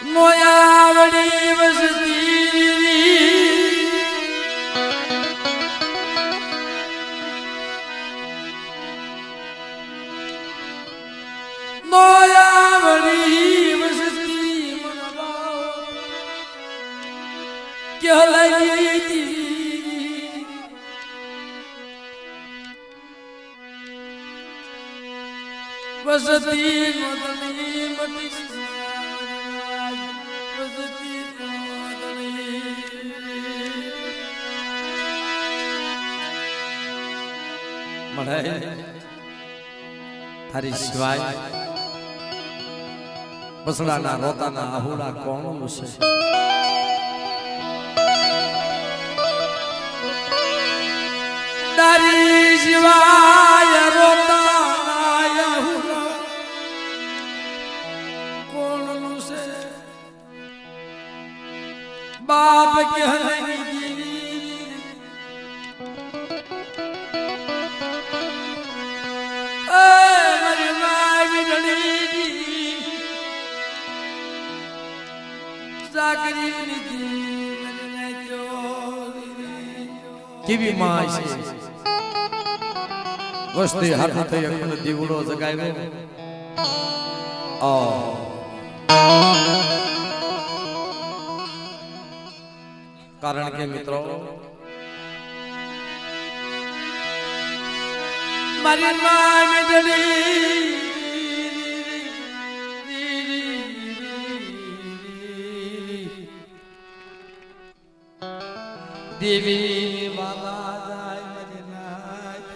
નોયાવડી વસતી નોયાવડી વસતી મનવાઓ કે લગી વસતી મદની મટી મળે તારી સિવાય બસડાના રોતાના આહુડા કોણ છે તારી સિવાય રોતાના આહુડા કોણ છે બાપ કે કેવી માં છે વસ્તી હાથ થઈ અખંડ દીવડો જગાવ્યો કારણ કે મિત્રો મારી માં મીઠડી દેવી વાલા જાય મરી નાય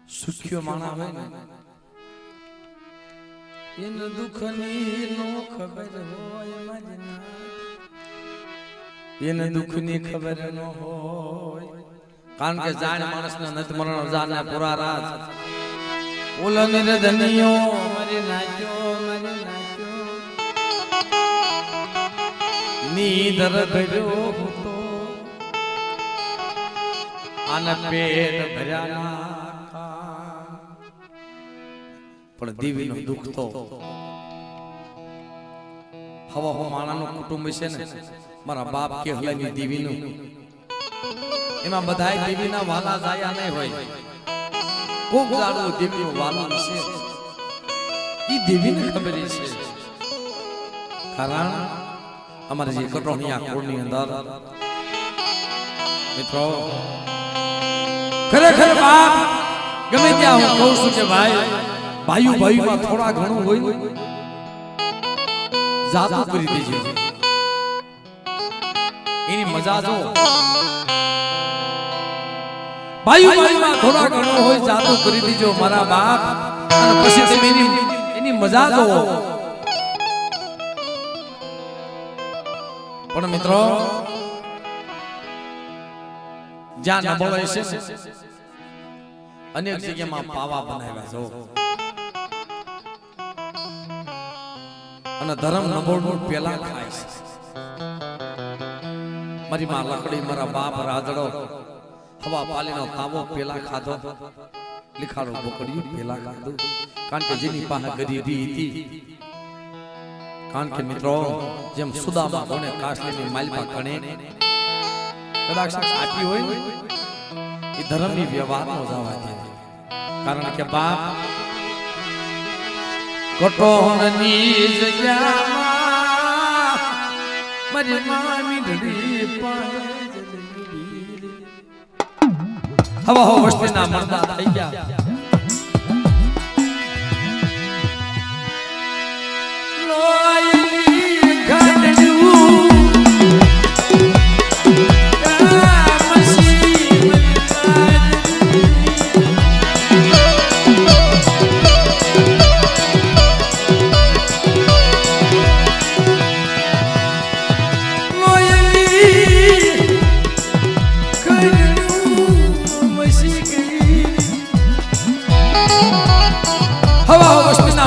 સુખ્યો માણા હોય ને એને દુઃખની નો ખબર હોય મજના એને દુઃખની ખબર ન હોય કારણ કે જાણ માણસના નત મરણ જાને પુરા રાત ઓલને રે ધનિયો મરી નાખ્યો નીદર ભર્યો હતો આને પેટ ભર્યા પણ દીવીનો દુઃખ તો હવા હો માણાનું કુટુંબ છે ને મારા બાપ કે હલાની દીવીનું એમાં બધાય દીવીના વાલા જાયા નહીં હોય કોક જાડું દીવીનું વાલું છે ઈ દીવીને ખબર છે કારણ અમારે જે કટોણિયા કોળની અંદર મિત્રો ખરેખર બાપ ગમે ત્યાં હું કહું છું કે ભાઈ ભાઈમાં થોડા ઘણું હોય જાતું કરી દેજો એની મજા જો ભાઈમાં થોડા ઘણું હોય જાતું કરી દેજો મારા બાપ અને પછી તમે એની મજા જો પણ મિત્રો જ્યાં નબળો છે અનેક જગ્યામાં પાવા બનાવ્યા છો અને ધર્મ નબળનું પેલા ખાય છે મારી માં લકડી મારા બાપ રાદડો હવા પાલીનો તાવો પેલા ખાધો લીખાડો બોકડિયું પેલા ખાધું કારણ કે જેની પાસે ગરીબી હતી કારણ કે મિત્રો જેમ સુદામા કોને કાશલીની માલપા કણે કદાચ સાચી હોય ને એ ધર્મની વ્યવહારનો જવા દે કારણ કે બાપ કટોણની જગ્યામાં મારી મામી ઢડી પાય હવા હો વસ્તીના મરદા થઈ ગયા લોયલી ગઢડું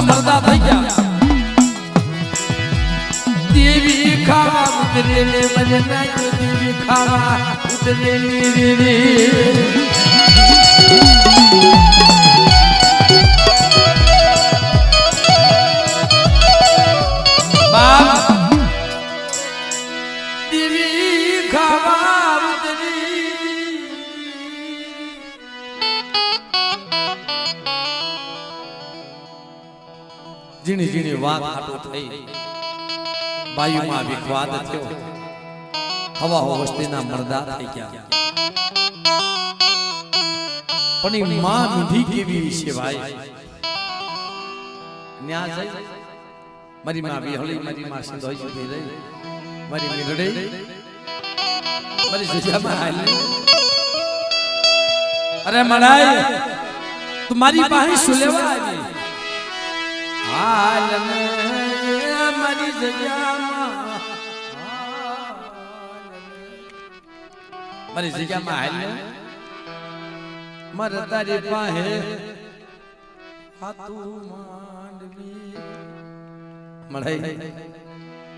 મરદા થઈ ગયા દેવી ખાવા ઉતરેલે મને નાખ્યો દેવી ખાવા ઉતરેલી રે બાપ દેવી ખાવા ઉતરેલી જીણી જીણી વાત આટો થઈ બાયુમાં વિખવાદ થયો હવા હો વસ્તીના મરદા થઈ ગયા પણ એ માં મીઠી કેવી છે ભાઈ ન્યા જઈ મારી માં વિહળી મારી માં સિંધોઈ સુધી રહી મારી મીઠડે મારી જજામાં હાલી અરે મનાઈ તું મારી પાસે શું લેવા આવી હાલ મારી જગ્યામાં મારી જગ્યામાં હાલ મારે તારી પાસે હાતું માંડવી મળાઈ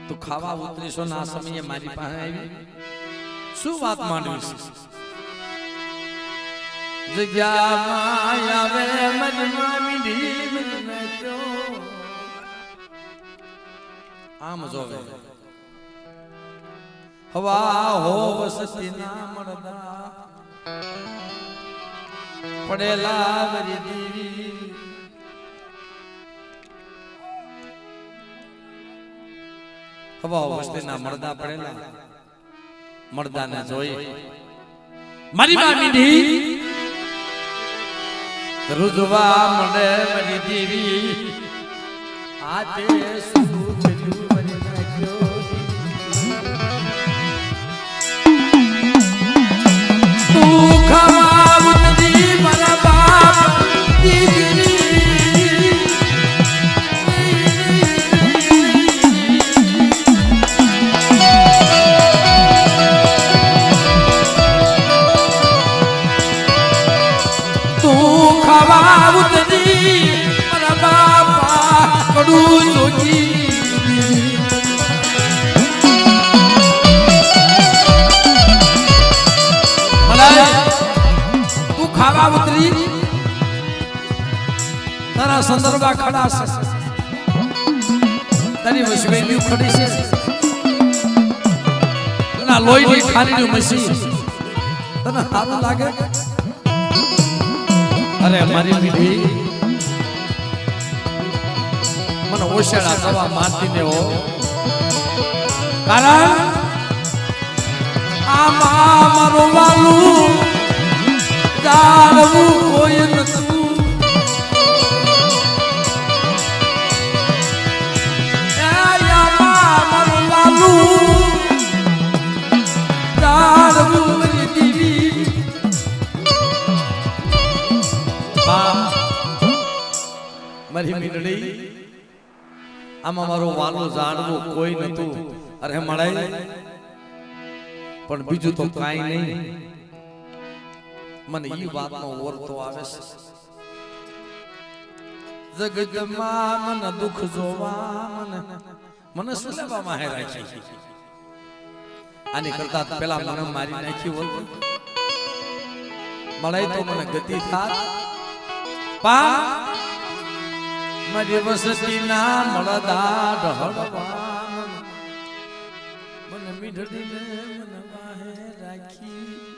તું ખાવા ઉતરીશો ના સમયે મારી પાસે આવી શું વાત માંડવી જગ્યામાં આવે મારી મામી ઢીલ આમ જોવે હવા હો વસતીના મરદા પડેલા મારી દેવી હવા હો વસતીના મરદા પડેલા મરદાને જોઈ મારી મામી ઢી રૂજવા મળે મારી દેવી આતે શું તારા સંદર્ભા ખડા છે તારી વસવેલી ખડી છે તના લોહીની ખારીની મસી તને સારું લાગે અરે મારી બીડી મને ઓશેડા સવા મારતી દેવો કારણ આમાં મારો વાલું જાણવું કોઈ નથી મારી મીંડળી આમાં મારું વાલું જાણવું કોઈ નતું અરે મળાય પણ બીજું તો કાંઈ નહીં મને ઈ વાતનો ઓરતો આવે છે જગતમાં મને દુઃખ જોવા મને શું લેવા માહે રાખી આની કરતા પેલા મને મારી નાખી હોત મળાય તો મને ગતિ થાત પા મારી વસતીના મળદા ઢળવા મને મીઠડીને મને વાહે રાખી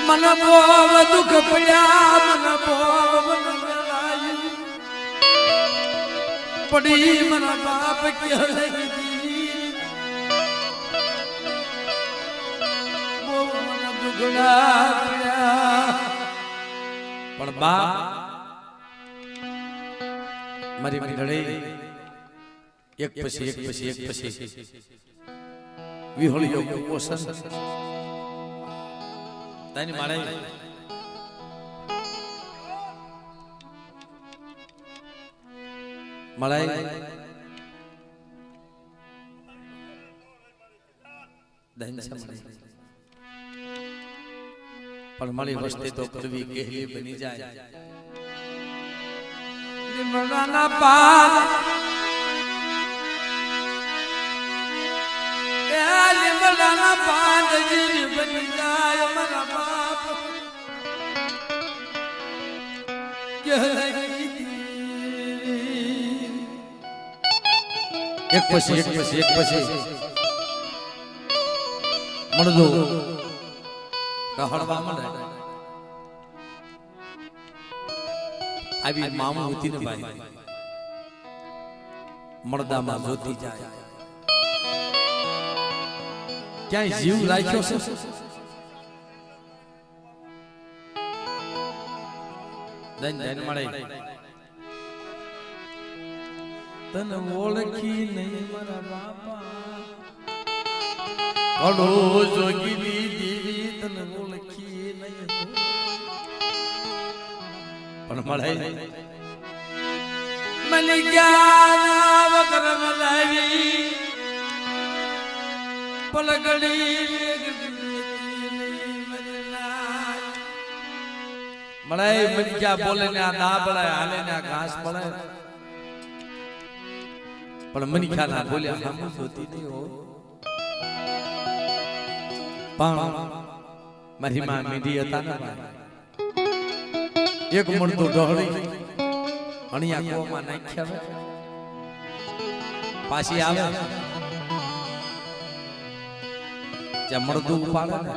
મને બહુ દુઃખ પડ્યા મને બહુ મને વેલાયું पड़ी मरा बाप की हलगी वो मन दुगड़ा पण बाप मारी मंडळी एक पशी विहोळियो कुपोषण तानी माळे मलाई पर मળી વસ્તી તો કરવી કેહલી બની જાય લીમડાના પાન એ લીમડાના પાન જેવી બની જાય મારા બાપ કેહલી एक पशी मणदो कहड़वा मणे आवी मामू होती ने भाई मर्दा में जोती जाए क्या जीव राख्यो छे दन मळे तन ओळखी नहीं मारा बापा कड़ो जोगीनी देवी तन ओळखी नहीं पण मळे मली ज्ञाना वकर मलाई पलगड़ी मळे मन क्या बोले ने ना बळे हाले ने घास बळे पण मनी ख्याला बोल्या हम होती नहीं हो पण मारी मां मीडी હતા ને એક મણતો ઢોળી અણિયા કોમાં નાખ્યા પાછી આવે જે મણદુ ઉપાડે ને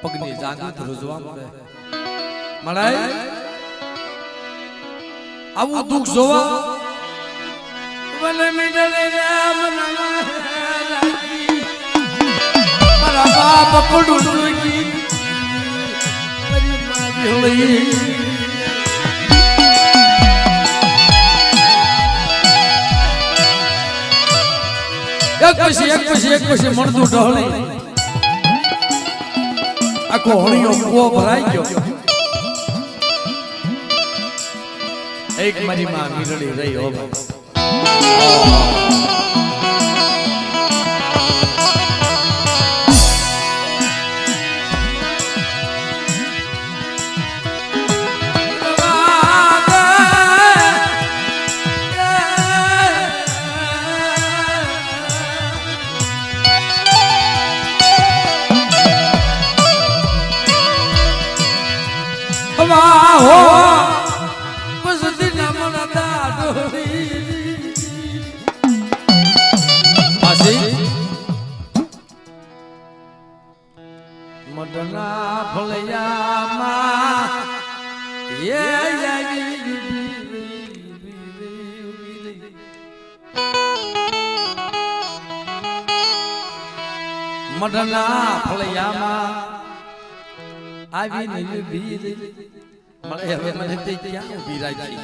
પગની જાગૃત રોજવા મળે મળાય આવું દુઃખ જોવા वले मिडले राम नमः मारा बाप पड़ू जोगी मेरी मां बिहली एक पशी मणदू ढोली आखो हणियो कुओ भराई गयो एक मारी मां मिडली रही हो मडना भलया मां ये मडना भलया मां आवी ने बीर मळे હવે મને તે ક્યાં ઊભી રાખી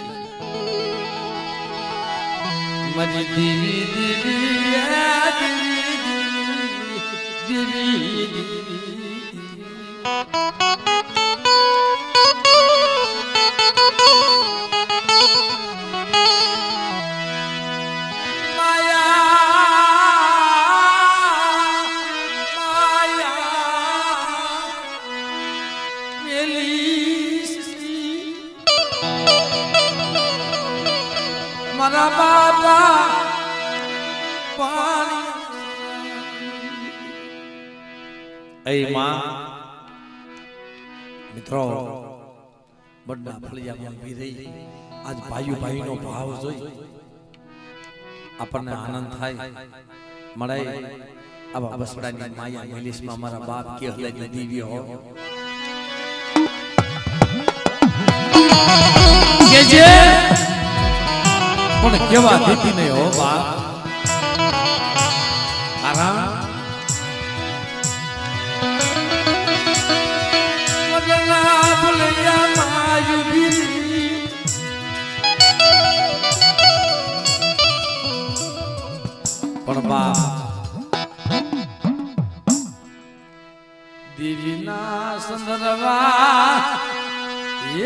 મરી દીવી દીવી मारा बाबा पानी ऐ मां मित्रों बड़ा फलियाમાં ઊભી રહી આજ ભાઈનો ભાવ જોઈ આપણને આનંદ થાય મળે આવા બસડાની માયા મેલિસમાં મારા બાપ કે હલગી દીવી હો કે જે પણ કેવા દીધી નહીં હો બાપ આરામ મગના ભૂલ્યા માયુબી પણ બાપ દીવીના સંદર્ભા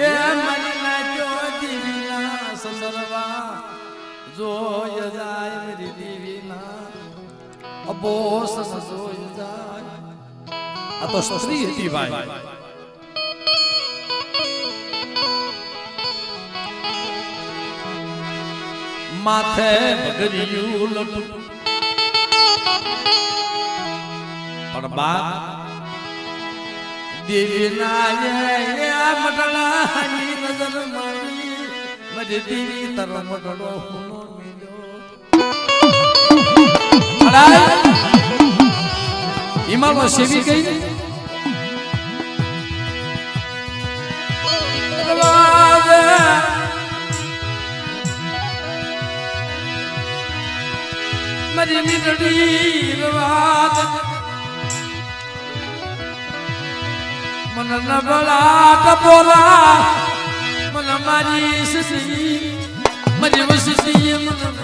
એ મનના જો દીવીના સંદર્ભા જોય જાય મેરી દીવીના અબોસ જોય જાય આ તો સ્ત્રી હતી ભાઈ માથે બગડ્યું લટું પણ બાપ દેવીના મટલાની નજર મારી મજે દેવી તર મટલો હુનો મિલ્યો ઈમાનો સેવી ગઈ મરી મીઠડી રવાદ મન નબળા ટપોરા મન મારી સસી મરી વસી મન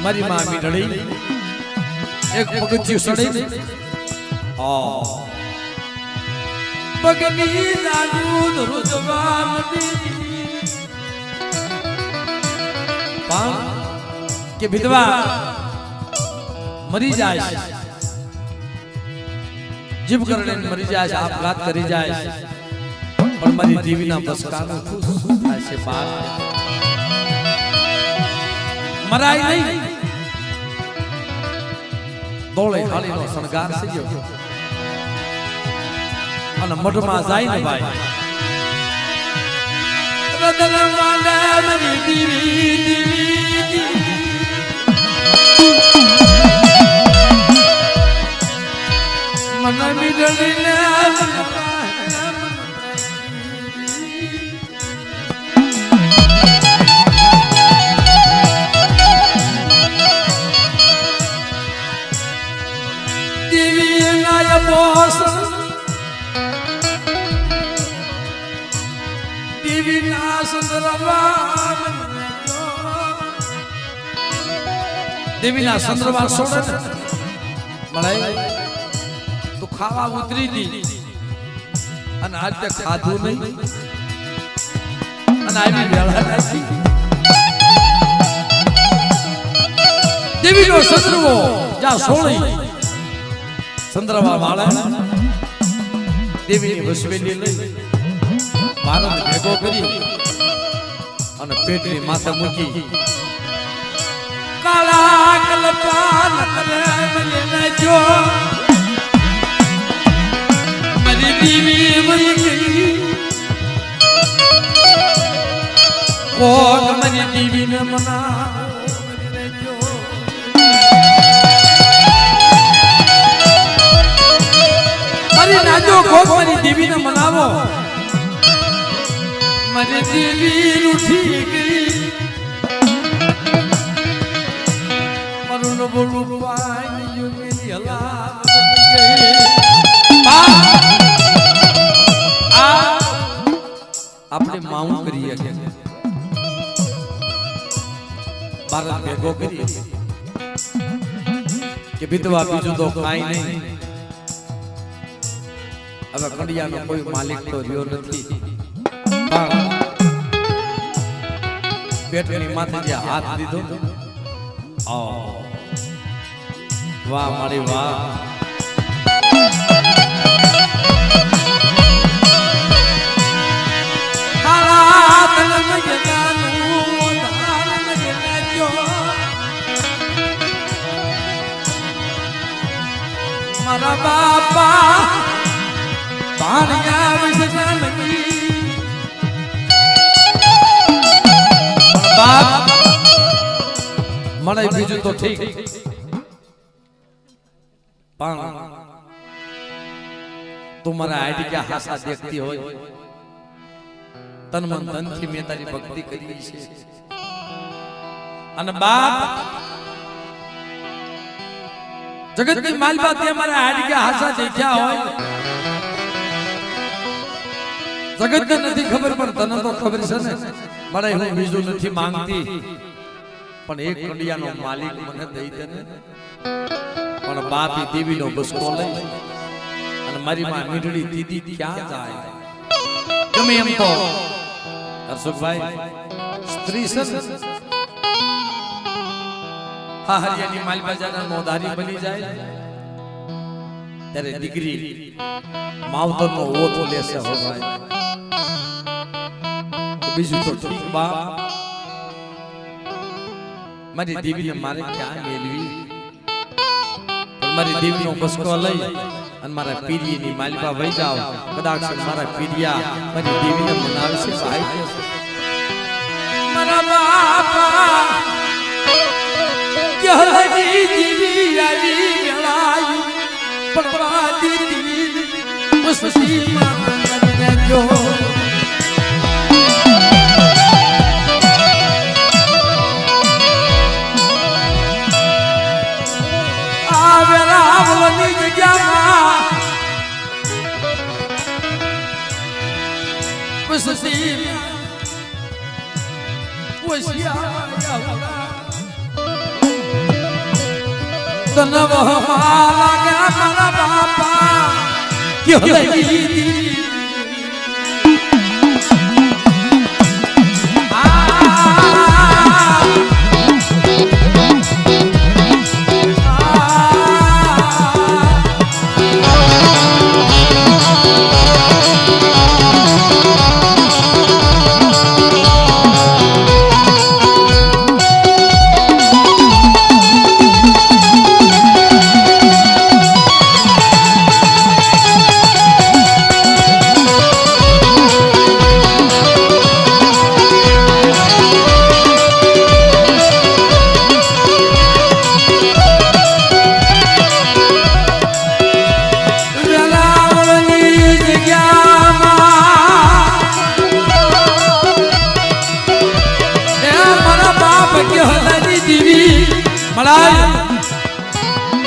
મારી માં મીઠડી એક પગથિયું સડી પગની લાડુ ધરુજવા મડી કે વિધવા મરી જાય જીવ કરણે મરી જાય આપઘાત કરી જાય પણ મારી દેવીના બસકાનો શું થાય છે બાપ મરાય નહીં દોળે હાલીનો શણગાર સજ્યો અને મઢમાં જાય ને ભાઈ રતન માંડા મરી દીવી દીવી મન મીડલીને દેવીના સંદર્ભા છોડે ને મળે તો ખાવા ઉતરી દી અને આજ તક ખાધું નહીં અને આવી વેળા નાખી દેવીનો સંદર્ભો જા સોળી સંદર્ભા વાળે દેવીની વસવેલી લઈ ભારત ભેગો કરી અને પેટની માથે મૂકી કાળા કલપાન કરે મને જો મારી દીવી મરી ગઈ કોક મારી દીવીને મના મારી નાજો કોક મારી દીવીને મનાવો મારી દીવી રૂઠી ગઈ બોલું પાણી યુમેલી હલા આપણે માઉન્ટ કરીએ ભારત ભેગો કરીએ કે વિધવા બીજું તો કાંઈ નહીં હવે કડિયાનો કોઈ માલિક તો રહ્યો નથી પેટની માથે જે હાથ દીધો વાહ મારી વાહ મારા બાપા પાણિયા વિશે બાપ મળે બીજું તો ઠીક પણ તું મારા આઈડી કે હાસા દેખતી હોય તન મન ધન થી મેં તારી ભક્તિ કરી છે અને બાપ જગતની માલબા તે મારા આઈડી કે હાસા દેખ્યા હોય જગતને નથી ખબર પણ તને તો ખબર છે ને મારે હું બીજું નથી માંગતી પણ એક કંડિયાનો માલિક મને દઈ દે ને પણ બાપી દેવીનો બસકો લઈ અને મારી માં મીઠડી દીદી ક્યાં જાય ગમે એમ તો હર્ષુભાઈ સ્ત્રી છે હા હરિયાની માલ બજારના નોધારી બની જાય ત્યારે દીકરી માવતરનો ઓથો લેશે હો ભાઈ બીજું તો ઠીક બાપ મારી દેવીને મારે ક્યાં મેળવી પણ મારી દેવીનો બસકો લઈ અને મારા પીરીની માલપા વહી જાવ કદાચ મારા પીરિયા મારી દેવીને મનાવશે ભાઈ મારા બાપા કે હલની દેવી આવી ગળાઈ પડવા દીદી મસ્તી માં જો ની જગ્યામાં વસતી તનવ લાગે મારા બાપા કે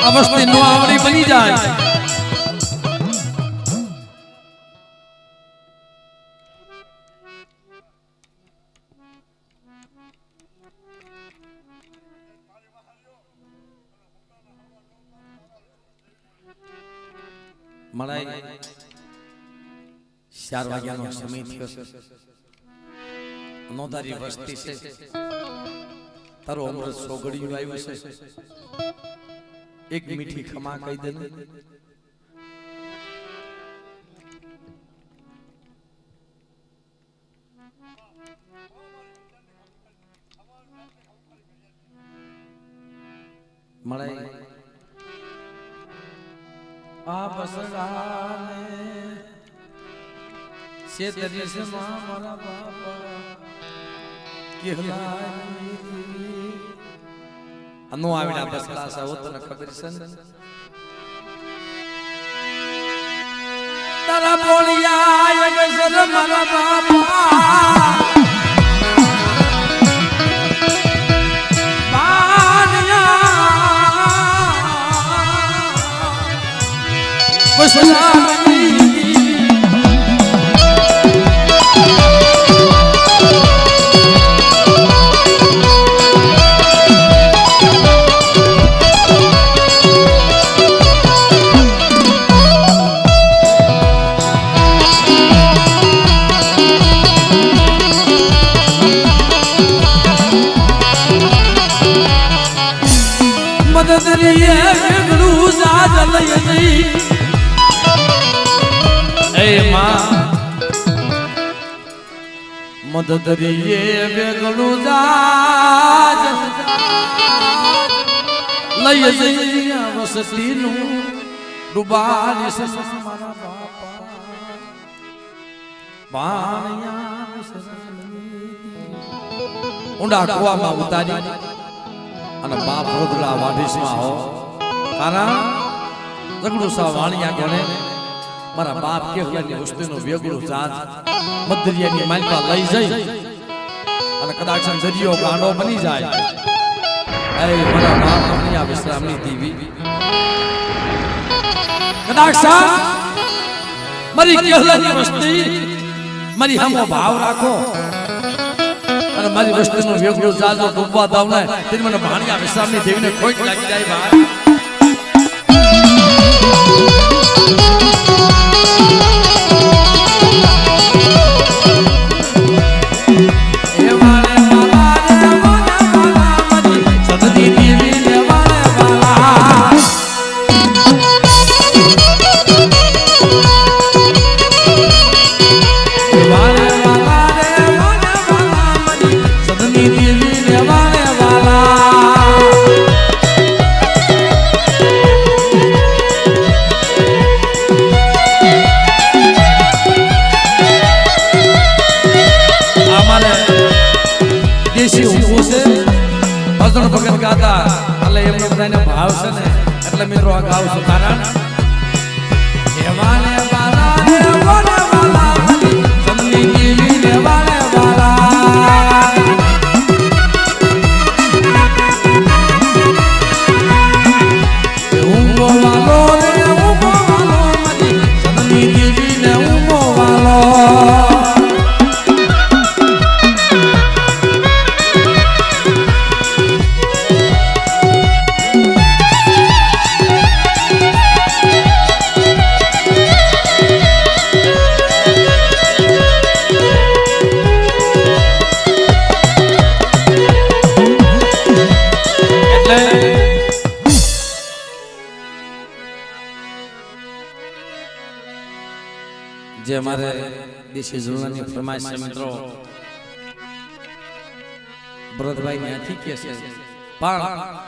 અવસ્થા નો આવડી બની જાય મળાય 4 વાગ્યાનો સમય થયો છે નોધારી વસ્તી છે તારો અમૃત સોગડિયું આવ્યું છે એક મીઠી ખમા કહી દે ને મળે આ બસડાને સે દરિયા સે મારા બાપા કેહલાઈ અનો આવીના બસડા સા હો તને ખબર છે ને તારા બોલિયા એક સર મારા બાપા બાનિયા બસડા મદદરીએ વેગણું જાજ લઈ જઈ વસતીનું ડુબાડી સે મારા બાપા પાણિયા ઊંડા કુવામાં ઉતારી અને બાપ વડોદરા વાઢીસમાં હો કારણ જગડું સા વાણિયા ગણે મારા બાપ કેવલાની વસ્તુનો વેગળો જાત મધરિયાની માલપા લઈ જઈ અને કદાચ દરિયો ગાંડો બની જાય એ મારા બાપ વાણિયા વિશ્રામની દેવી કદાચ મારી કેવલાની વસ્તી મારી હમો ભાવ રાખો અને મારી વસ્તીનો વેગળો જાજો ડૂબવા દાવ ને તે મને ભાણિયા વિશ્રામની દેવીને ખોટ લાગી જાય ભાઈ ભગત ગાતા એટલે એમને બધાને ભાવ છે ને એટલે મિત્રો આ ગાવ છું કારણ એવાને વાલા ને વાલા વાલા જમની દેવી ને વાલે વાલા ઊંઘો વાલો રે ઊંઘો વાલો મજી જમની દેવી ને ઊંઘો વાલો જે हमारे देशी जुलनानी फरमाइश है मित्रों भरतभाई ने ठीक है